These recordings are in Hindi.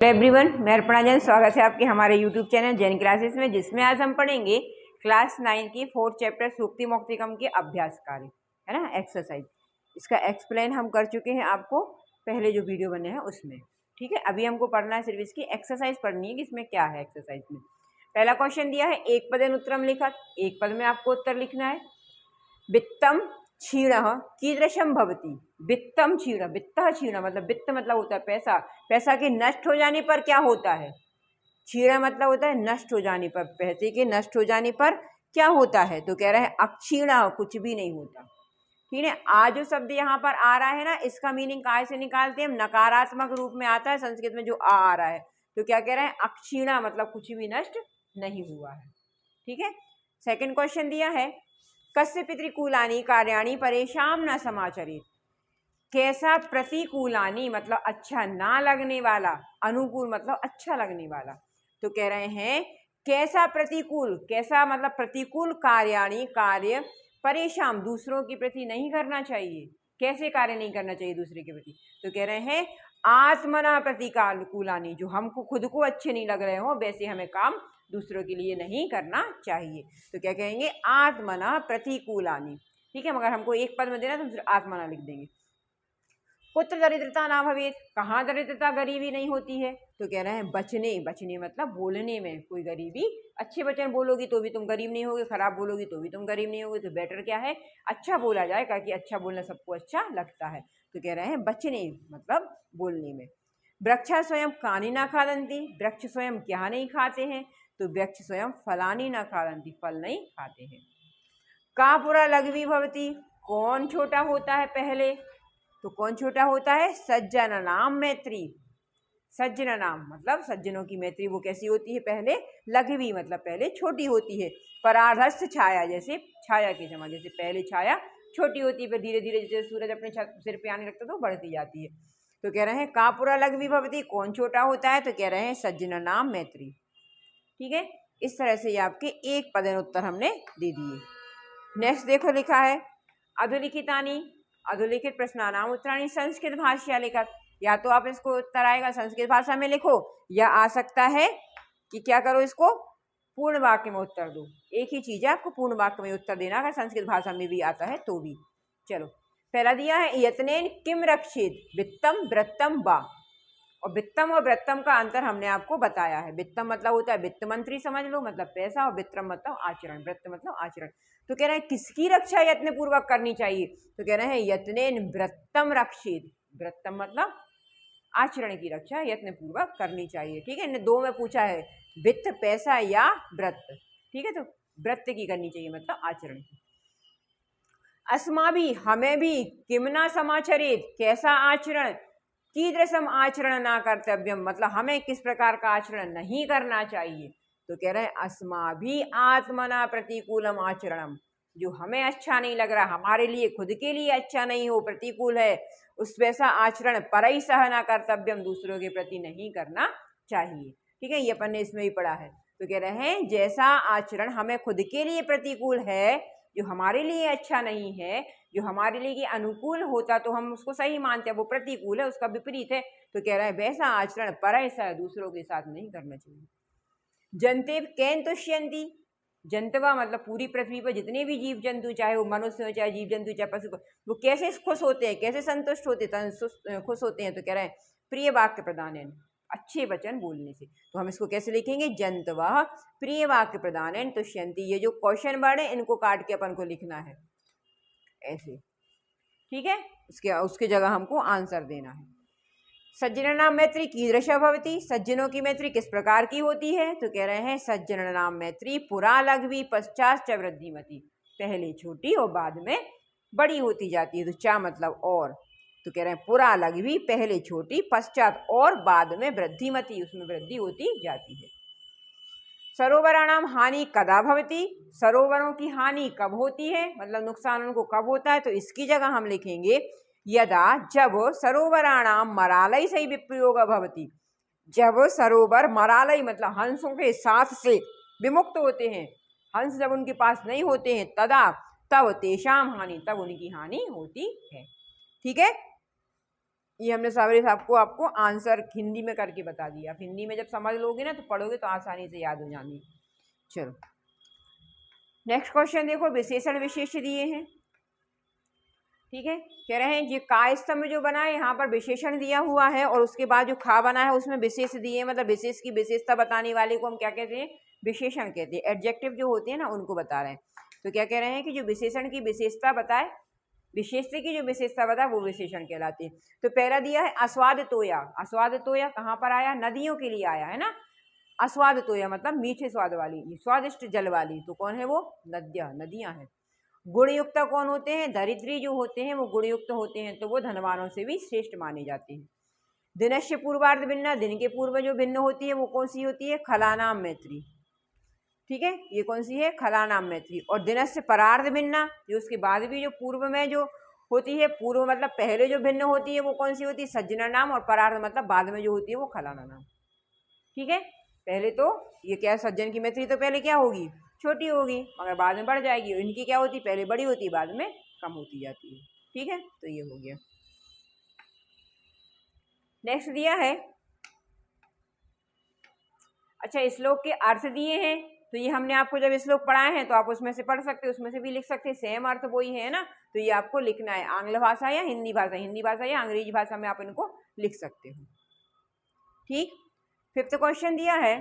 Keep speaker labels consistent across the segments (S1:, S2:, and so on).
S1: एवरीवन, मैं अर्पणा जैन स्वागत है आपके हमारे यूट्यूब चैनल जैन क्लासेस में, जिसमें आज हम पढ़ेंगे क्लास 9 की 4th चैप्टर सूक्ति मौक्तिकम के अभ्यास कार्य, है ना, एक्सरसाइज। इसका एक्सप्लेन हम कर चुके हैं आपको पहले जो वीडियो बने हैं उसमें। ठीक है, अभी हमको पढ़ना है, सिर्फ इसकी एक्सरसाइज पढ़नी है कि इसमें क्या है। एक्सरसाइज में पहला क्वेश्चन दिया है, एक पदेन उत्तरम लिखत, एक पद में आपको उत्तर लिखना है। वित्तम क्षीण कीदृशम भवति। वित्तम क्षीण, वित्त क्षीण मतलब वित्त मतलब होता है पैसा, पैसा के नष्ट हो जाने पर क्या होता है। क्षीण मतलब होता है नष्ट हो जाने पर, पैसे के नष्ट हो जाने पर क्या होता है। तो कह रहे हैं अक्षीण, कुछ भी नहीं होता। ठीक है, आज जो शब्द यहाँ पर आ रहा है ना, इसका मीनिंग काय से निकालते हैं हम, नकारात्मक रूप में आता है संस्कृत में जो आ रहा है। तो क्या कह रहे हैं, अक्षीणा मतलब कुछ भी नष्ट नहीं हुआ है। ठीक है, सेकंड क्वेश्चन दिया है, कस्य पितृकूलानि कार्याणि परेशान न समाचरित। कैसा प्रतिकूलानि मतलब अच्छा ना लगने वाला, अनुकूल मतलब अच्छा लगने वाला। तो कह रहे हैं कैसा प्रतिकूल, कैसा मतलब प्रतिकूल कार्याणि कार्य परेशान दूसरों के प्रति नहीं करना चाहिए। कैसे कार्य नहीं करना चाहिए दूसरे के प्रति। तो कह रहे हैं आत्मना प्रतिकूलानि, जो हमको खुद को अच्छे नहीं लग रहे हो वैसे हमें काम दूसरों के लिए नहीं करना चाहिए। तो क्या कहेंगे, आत्मना प्रतिकूलानि। ठीक है, मगर हमको एक पद में देना तो हम आत्मना लिख देंगे। पुत्र दरिद्रता ना भवेत, कहाँ दरिद्रता गरीबी नहीं होती है। तो कह रहे हैं बचने, बचने मतलब बोलने में कोई गरीबी, अच्छे वचन बोलोगी तो भी तुम गरीब नहीं होगे, खराब बोलोगी तो भी तुम गरीब नहीं होगे। तो बेटर क्या है, अच्छा बोला जाए, क्योंकि अच्छा बोलना सबको अच्छा लगता है। तो कह रहे हैं बचने मतलब बोलने में। वृक्षा स्वयं कानी ना खादंती, वृक्ष स्वयं क्या नहीं खाते हैं। तो वृक्ष स्वयं फलानी ना खादंती, फल नहीं खाते हैं। का पुरा लघवी भवती, कौन छोटा होता है पहले। तो कौन छोटा होता है, सज्जन नाम मैत्री। सज्जन नाम मतलब सज्जनों की मैत्री वो कैसी होती है, पहले लघवी मतलब पहले छोटी होती है। पराधस्थ छाया, जैसे छाया के समान, जैसे पहले छाया छोटी होती है, फिर धीरे धीरे जैसे सूरज अपने सिर पे आने लगता है तो बढ़ती जाती है। तो कह रहे हैं कापुरा लघवी भवती, कौन छोटा होता है। तो कह रहे हैं सज्जन नाम मैत्री। ठीक है, इस तरह से ये आपके एक पदेन उत्तर हमने दे दिए। नेक्स्ट देखो, लिखा है अधोलिखितानि, अधोलिखित प्रश्नानाम उत्तराणि संस्कृत भाषा लिखत। या तो आप इसको उत्तर आएगा संस्कृत भाषा में लिखो, या आ सकता है कि क्या करो, इसको पूर्ण वाक्य में उत्तर दो। एक ही चीज है, आपको पूर्ण वाक्य में उत्तर देना, अगर संस्कृत भाषा में भी आता है तो भी। चलो, पहला दिया है यत्नेन किम रक्षित, वित्तम वृत्तम वा। और वित्तम और वृत्तम का अंतर हमने आपको बताया है। वित्तम मतलब होता है वित्त मंत्री समझ लो, मतलब पैसा, और वित्रम मतलब आचरण, वृत्त मतलब आचरण। तो कह रहे हैं किसकी रक्षा यत्न पूर्वक करनी चाहिए। तो कह रहे हैं यत्नेन वृत्तम रक्षित, वृत्तम मतलब आचरण की रक्षा यत्न पूर्वक करनी चाहिए। ठीक है, दो में पूछा है, वित्त पैसा या व्रत। ठीक है, तो व्रत की करनी चाहिए मतलब आचरण की। अस्मा भी हमें भी, किमना समाचरित कैसा आचरण, कीदृशम आचरण ना कर्तव्यम मतलब हमें किस प्रकार का आचरण नहीं करना चाहिए। तो कह रहे हैं अस्मा भी आत्मना प्रतिकूलम आचरणम, जो हमें अच्छा नहीं लग रहा, हमारे लिए खुद के लिए अच्छा नहीं हो, प्रतिकूल है, उस वैसा आचरण परई सहना कर्तव्यम दूसरों के प्रति नहीं करना चाहिए। ठीक है, ये अपन ने इसमें भी पढ़ा है। तो कह रहे हैं जैसा आचरण हमें खुद के लिए प्रतिकूल है, जो हमारे लिए अच्छा नहीं है, जो हमारे लिए अनुकूल होता तो हम उसको सही मानते हैं, वो प्रतिकूल है, उसका विपरीत है। तो कह रहा है वैसा आचरण पर ऐसा दूसरों के साथ नहीं करना चाहिए। जनते कैन तुष्यंती, जनतवा मतलब पूरी पृथ्वी पर जितने भी जीव जंतु, चाहे वो मनुष्य हो, चाहे जीव जंतु, चाहे पशु, वो कैसे खुश होते हैं, कैसे संतुष्ट होते हैं, खुश होते हैं। तो कह रहे हैं प्रिय वाक्य प्रदान है, अच्छे वचन बोलने से। तो हम इसको कैसे लिखेंगे, जंतवा प्रिय वाक्य प्रदान है तुष्यंती। ये जो क्वेश्चन वर्ड है इनको काट के अपन को लिखना है ऐसे। ठीक है, उसके जगह हमको आंसर देना है। सज्जनानाम मैत्री कीदृशा भवति, सज्जनों की मैत्री किस प्रकार की होती है। तो कह रहे हैं सज्जनानाम मैत्री पुरा लघवी पश्चात च वृद्धिमती, पहले छोटी और बाद में बड़ी होती जाती है। तो चा मतलब और, तो कह रहे हैं पुरा लघवी पहले छोटी, पश्चात और बाद में वृद्धिमती, उसमें वृद्धि होती जाती है। सरोवराणाम हानि कदा भवति, सरोवरों की हानि कब होती है, मतलब नुकसान उनको कब होता है। तो इसकी जगह हम लिखेंगे यदा, जब सरोवराणाम मरालय से विप्रयोग भवति, जब सरोवर मरालय मतलब हंसों के साथ से विमुक्त होते हैं, हंस जब उनके पास नहीं होते हैं, तदा तब तेषाम हानि, तब उनकी हानि होती है। ठीक है, ये हमने सारे आपको आंसर हिंदी में करके बता दिया। आप हिंदी में जब समझ लोगे ना तो पढ़ोगे तो आसानी से याद हो जाएंगे। चलो नेक्स्ट क्वेश्चन देखो, विशेषण विशेष दिए हैं, ठीक है। कह रहे हैं ये का स्तंभ जो बना है यहाँ पर विशेषण दिया हुआ है और उसके बाद जो खा बना है उसमें विशेष दिए, मतलब विशेष की विशेषता बताने वाले को हम क्या कहते हैं, विशेषण कहते हैं। एडजेक्टिव जो होते हैं ना उनको बता रहे हैं। तो क्या कह रहे हैं कि जो विशेषण की विशेषता बताए, विशेषता की जो विशेषता बताए वो विशेषण कहलाती है। तो पहला दिया है आस्वाद तोया। आस्वाद तोया कहाँ पर आया, नदियों के लिए आया है ना। आस्वाद तोया मतलब मीठे स्वाद वाली, स्वादिष्ट जल वाली। तो कौन है वो, नदियां हैं। गुणयुक्त कौन होते हैं, दरिद्री जो होते हैं वो गुणयुक्त होते हैं, तो वो धनवानों से भी श्रेष्ठ माने जाते हैं। दिनस्य पूर्वार्ध भिन्ना, दिन के पूर्व जो भिन्न होती है वो कौन सी होती है, खलानाम मैत्री, ठीक है। ये कौन सी है, खलानाम मैत्री। और दिनस्य परार्ध भिन्ना, जो उसके बाद भी जो पूर्व में जो होती है, पूर्व मतलब पहले जो भिन्न होती है वो कौन सी होती है, सज्जना नाम। और परार्ध मतलब बाद में जो होती है वो खलाना नाम, ठीक है। पहले तो ये क्या है, सज्जन की मैत्री तो पहले क्या होगी, छोटी होगी, मगर बाद में बढ़ जाएगी। और इनकी क्या होती है, पहले बड़ी होती है बाद में कम होती जाती है, ठीक है। तो ये हो गया। नेक्स्ट दिया है, अच्छा श्लोक के अर्थ दिए हैं। तो ये हमने आपको जब श्लोक पढ़ाए हैं तो आप उसमें से पढ़ सकते हो, उसमें से भी लिख सकते हैं, सेम अर्थ वही है ना। तो ये आपको लिखना है, आंग्ल भाषा या हिंदी भाषा, हिंदी भाषा या अंग्रेजी भाषा में आप इनको लिख सकते हो, ठीक। फिफ्थ क्वेश्चन दिया है,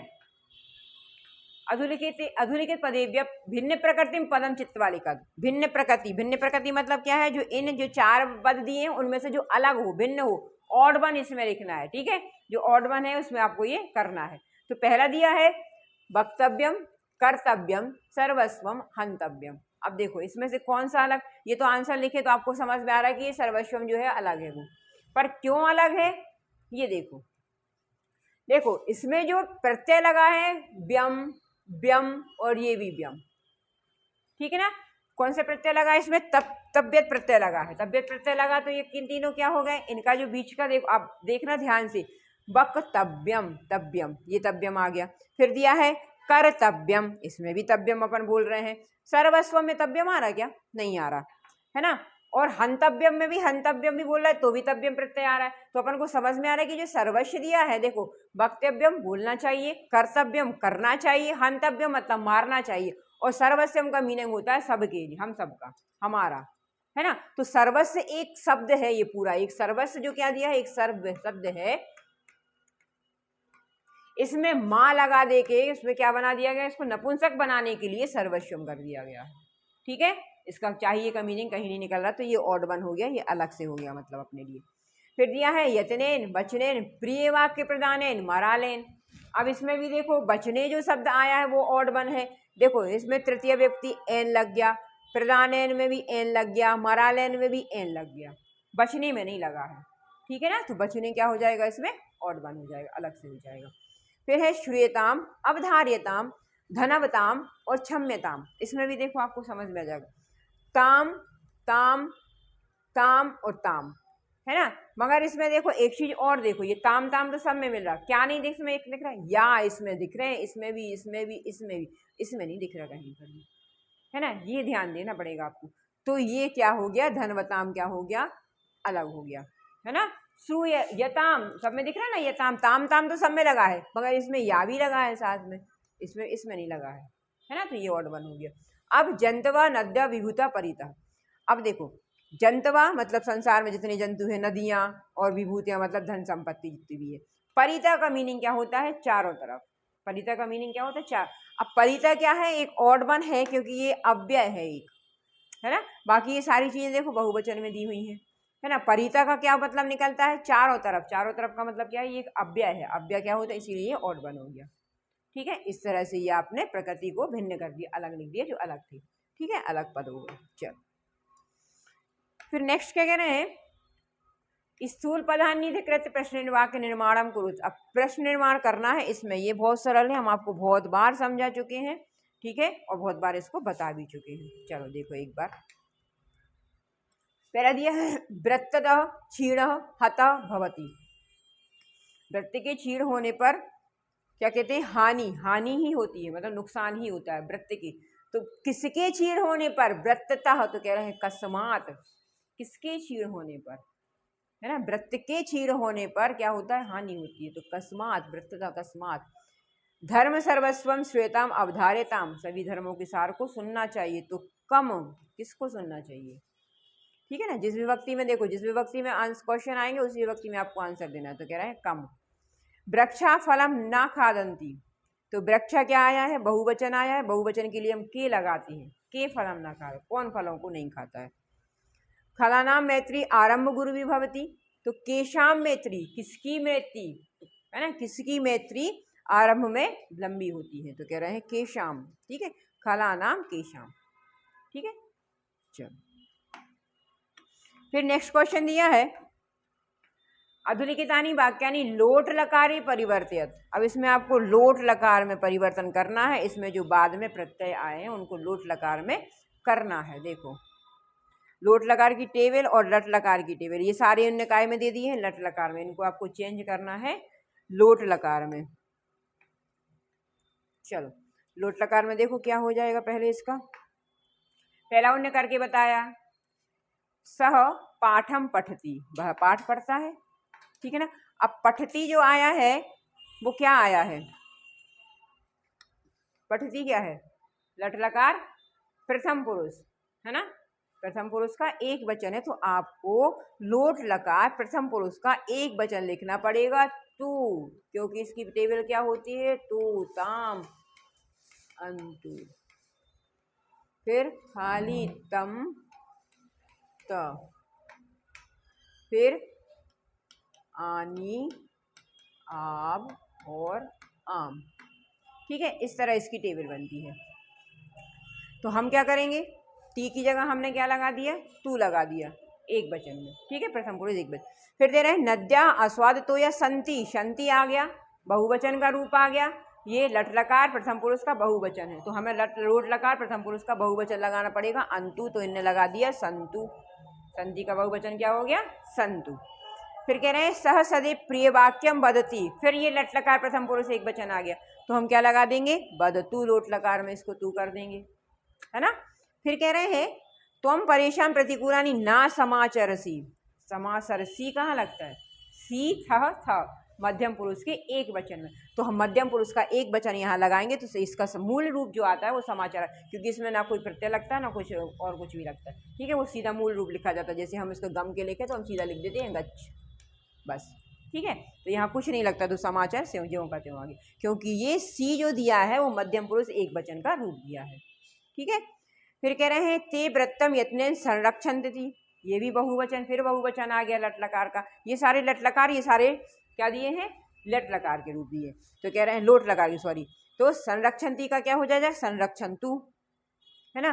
S1: अधुलिखित पदेव्य भिन्न प्रकृति पदम चित्तवालिका। भिन्न प्रकृति मतलब क्या है, जो इन जो चार पद दिए हैं उनमें से जो अलग हो, भिन्न हो, ऑड वन इसमें लिखना है, ठीक है। जो ऑड वन है उसमें आपको ये करना है। तो पहला दिया है वक्तव्यम, कर्तव्यम, सर्वस्वम, हंतव्यम। अब देखो इसमें से कौन सा अलग, ये तो आंसर लिखे तो आपको समझ में आ रहा है कि ये सर्वस्वम जो है अलग है वो, पर क्यों अलग है ये देखो। देखो इसमें जो प्रत्यय लगा है व्यम, व्यम और ये भी व्यम, ठीक है ना। कौन से प्रत्यय लगा है इसमें, तब्यत प्रत्यय लगा है। तब्यत प्रत्यय लगा तो ये किन तीनों क्या हो गए, इनका जो बीच का देखो, आप देखना ध्यान से, वक्तव्यम, तव्यम, ये तव्यम आ गया। फिर दिया है कर्तव्यम, इसमें भी तव्यम अपन बोल रहे हैं। सर्वस्व में तव्यम आ रहा क्या, नहीं आ रहा है ना। और हंतव्यम में भी हंतव्यम भी बोल रहा है तो भी तव्यम प्रत्यय आ रहा है। तो अपन को समझ में आ रहा है कि जो सर्वस्व दिया है, देखो वक्तव्यम बोलना चाहिए, कर्तव्यम करना चाहिए, हंतव्यम मतलब मारना चाहिए, और सर्वस्वम का मीनिंग होता है सबके लिए, हम सबका, हमारा, है ना। तो सर्वस्व एक शब्द है, ये पूरा एक सर्वस्व जो क्या दिया है, एक सर्व शब्द है। इसमें माँ लगा दे के इसमें क्या बना दिया गया, इसको नपुंसक बनाने के लिए सर्वस्वम कर दिया गया, ठीक है। इसका चाहिए का मीनिंग कहीं नहीं निकल रहा, तो ये ऑड वन हो गया, ये अलग से हो गया मतलब अपने लिए। फिर दिया है यतनेन, बचनेन, प्रिय वाक्य प्रदानेन, मरालेन। अब इसमें भी देखो बचने जो शब्द आया है वो ऑड वन है। देखो इसमें तृतीय व्यक्ति एन लग गया, प्रदानेन में भी एन लग गया, मरालेन में भी एन लग गया, बचने में नहीं लगा है, ठीक है ना। तो बचने क्या हो जाएगा, इसमें ऑड वन हो जाएगा, अलग से हो जाएगा। फिर है श्रूयताम, अवधार्यताम, धनवताम और क्षम्यताम। इसमें भी देखो आपको समझ में आ जाएगा, ताम, ताम, ताम और ताम, है ना। मगर इसमें देखो एक चीज और देखो, ये ताम ताम तो सब में मिल रहा, क्या नहीं दिख, इसमें एक दिख रहा है या, इसमें दिख रहे हैं, इसमें भी, इसमें भी, इसमें भी, इसमें नहीं दिख रहा कहीं पर भी, है ना। ये ध्यान देना पड़ेगा आपको। तो ये क्या हो गया, धनवताम क्या हो गया, अलग हो गया, है ना। यताम सब में दिख रहा है ना, यताम, ताम ताम तो सब में लगा है, मगर इसमें या भी लगा है साथ में, इसमें नहीं लगा है ना। तो ये ऑड वन हो गया। अब जंतवा, नद्या, विभूता, परिता। अब देखो जंतवा मतलब संसार में जितने जंतु हैं, नदियां, और विभूतियां मतलब धन संपत्ति जितनी भी है। परिता का मीनिंग क्या होता है, चारों तरफ। परिता का मीनिंग क्या होता है, चार। अब परिता क्या है, एक ऑड वन है क्योंकि ये अव्यय है एक, है ना। बाकी ये सारी चीजें देखो बहुवचन में दी हुई हैं, है ना। परिता का क्या मतलब निकलता है, चारों तरफ। चारों तरफ का मतलब क्या है, ये एक अव्यय है, अव्यय क्या होता है, इसीलिए ये ऑड वन हो गया, ठीक है। इस तरह से ये आपने प्रकृति को भिन्न कर दिया, अलग लिख दिया जो अलग थी, ठीक है, अलग पद हो गए। चलो फिर नेक्स्ट क्या कह रहे हैं, स्थूल पदान्यधिकृत प्रश्न वाक्य निर्माणम कुरुत। अब प्रश्न निर्माण करना है इसमें, ये बहुत सरल है, हम आपको बहुत बार समझा चुके हैं, ठीक है, और बहुत बार इसको बता भी चुके हैं। चलो देखो एक बार, पहला दिया है वृत्ततः क्षीण हतः भवति। वृत्त के क्षीण होने पर क्या कहते हैं, हानि, हानि ही होती है, मतलब नुकसान ही होता है वृत्त की। तो किसके क्षीण होने पर, वृत्ततः, तो कह रहे हैं कस्मात, किसके क्षीण होने पर, है ना। वृत्त के क्षीण होने पर क्या होता है, हानि होती है। तो कस्मात, वृत्त का अकस्मात। धर्म सर्वस्वम श्वेताम अवधार्यताम, सभी धर्मों के सार को सुनना चाहिए। तो कम, किसको सुनना चाहिए, ठीक है ना। जिस विभक्ति में देखो, जिस विभक्ति में क्वेश्चन आएंगे उस विभक्ति में आपको आंसर देना है। तो कह रहा है कम। वृक्षा फलम ना खादंती, तो वृक्षा क्या आया है, बहुवचन आया है। बहुवचन के लिए हम के लगाते हैं, के फलम ना खा, कौन फलों को नहीं खाता है। खलानाम मैत्री आरंभ गुरु विभवती, तो केशाम मैत्री, किसकी मैत्री, है ना, किसकी मैत्री आरंभ में लंबी होती है। तो कह रहे हैं केशाम, ठीक है, खलानाम केशाम, ठीक है। चलो फिर नेक्स्ट क्वेश्चन दिया है, अधुलिखितानि वाक्यानि लोट लकारे परिवर्तित। अब इसमें आपको लोट लकार में परिवर्तन करना है। इसमें जो बाद में प्रत्यय आए हैं उनको लोट लकार में करना है। देखो, लोट लकार की टेबल और लट लकार की टेबल, ये सारे उन्होंने काय में दे दिए हैं, लट लकार में। इनको आपको चेंज करना है लोट लकार में। चलो लोट लकार में देखो क्या हो जाएगा। पहले इसका पहला उन्होंने करके बताया, सह पाठम पठती, वह पाठ पढ़ता है, ठीक है ना। अब पठती जो आया है वो क्या आया है, पठती क्या है, लट लकार प्रथम पुरुष, है ना, प्रथम पुरुष का एक वचन है। तो आपको लोट लकार प्रथम पुरुष का एक वचन लिखना पड़ेगा, तू, क्योंकि इसकी टेबल क्या होती है, तू, ताम, अंतु। फिर खाली तम, त, फिर आनी, आब और आम, ठीक है। इस तरह इसकी टेबल बनती है। तो हम क्या करेंगे, टी की जगह हमने क्या लगा दिया, तू लगा दिया एक वचन में, ठीक है, प्रथम पुरुष एक वचन। फिर दे रहे हैं नद्या आस्वाद तो या संति, संति आ गया, बहुवचन का रूप आ गया। ये लट लकार प्रथम पुरुष का बहुवचन है, तो हमें लोट लकार प्रथम पुरुष का बहुवचन लगाना पड़ेगा, अंतु। तो इनने लगा दिया संतु, संति का बहुवचन क्या हो गया, संतु। फिर कह रहे हैं सह सदैव प्रिय वाक्यम बदती, फिर ये लट लकार प्रथम पुरुष एक वचन आ गया, तो हम क्या लगा देंगे, बदतु, लोट लकार में इसको तू कर देंगे, है ना। फिर कह रहे हैं त्वम परेशान प्रतिकूलानि ना समाचरसी, समासरसी कहाँ लगता है, सी था मध्यम पुरुष के एक वचन में। तो हम मध्यम पुरुष का एक वचन यहाँ लगाएंगे तो इसका मूल रूप जो आता है वो समाचार, क्योंकि इसमें ना कोई प्रत्यय लगता है ना कुछ और कुछ भी लगता है, ठीक है। वो सीधा मूल रूप लिखा जाता है। जैसे हम इसको गम के लिखे तो हम सीधा लिख देते हैं गच्छ, बस, ठीक है। तो यहाँ कुछ नहीं लगता, तो समाचार से ज्यों का त्यों आगे, क्योंकि ये सी जो दिया है वो मध्यम पुरुष एक वचन का रूप दिया है, ठीक है। फिर कह रहे हैं ते व्रतम यत्नेन संरक्षन्ति, ये भी बहुवचन, फिर बहुवचन आ गया लट लकार का। ये सारे लट लकार, ये सारे क्या दिए हैं, लट लकार के रूप दिए। तो कह रहे हैं लोट लकार की, सॉरी, तो संरक्षन्ति का क्या हो जाएगा, संरक्षन्तु, है ना,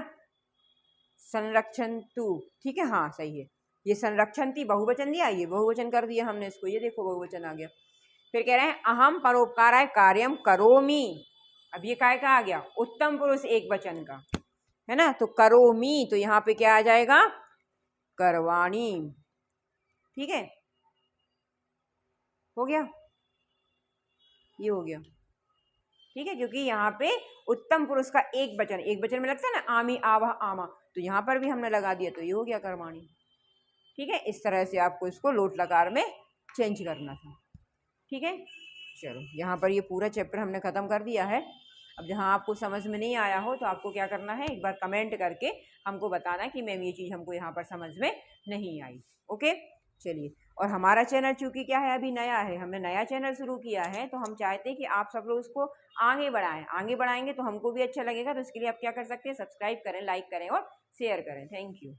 S1: संरक्षन्तु, ठीक है, हाँ सही है। ये संरक्षन्ति बहुवचन दिया, ये बहुवचन कर दिया हमने इसको, ये देखो बहुवचन आ गया। फिर कह रहे हैं अहम परोपकाराय कार्यम करोमि, अब ये काय का आ गया, उत्तम पुरुष एक वचन का, है ना। तो करोमि, तो यहाँ पे क्या आ जाएगा, करवाणी, ठीक है, हो गया, ये हो गया, ठीक है। क्योंकि यहाँ पे उत्तम पुरुष का एक वचन में लगता है ना, आमी, आवा, आमा, तो यहाँ पर भी हमने लगा दिया, तो ये हो गया करवाणी, ठीक है। इस तरह से आपको इसको लोट लकार में चेंज करना था, ठीक है। चलो यहाँ पर ये पूरा चैप्टर हमने ख़त्म कर दिया है। अब जहाँ आपको समझ में नहीं आया हो तो आपको क्या करना है, एक बार कमेंट करके हमको बताना कि मैम ये चीज़ हमको यहाँ पर समझ में नहीं आई, ओके। चलिए, और हमारा चैनल चूँकि क्या है, अभी नया है, हमने नया चैनल शुरू किया है, तो हम चाहते हैं कि आप सब लोग उसको आगे बढ़ाएं, आगे बढ़ाएंगे तो हमको भी अच्छा लगेगा। तो इसके लिए आप क्या कर सकते हैं, सब्सक्राइब करें, लाइक करें और शेयर करें। Thank you.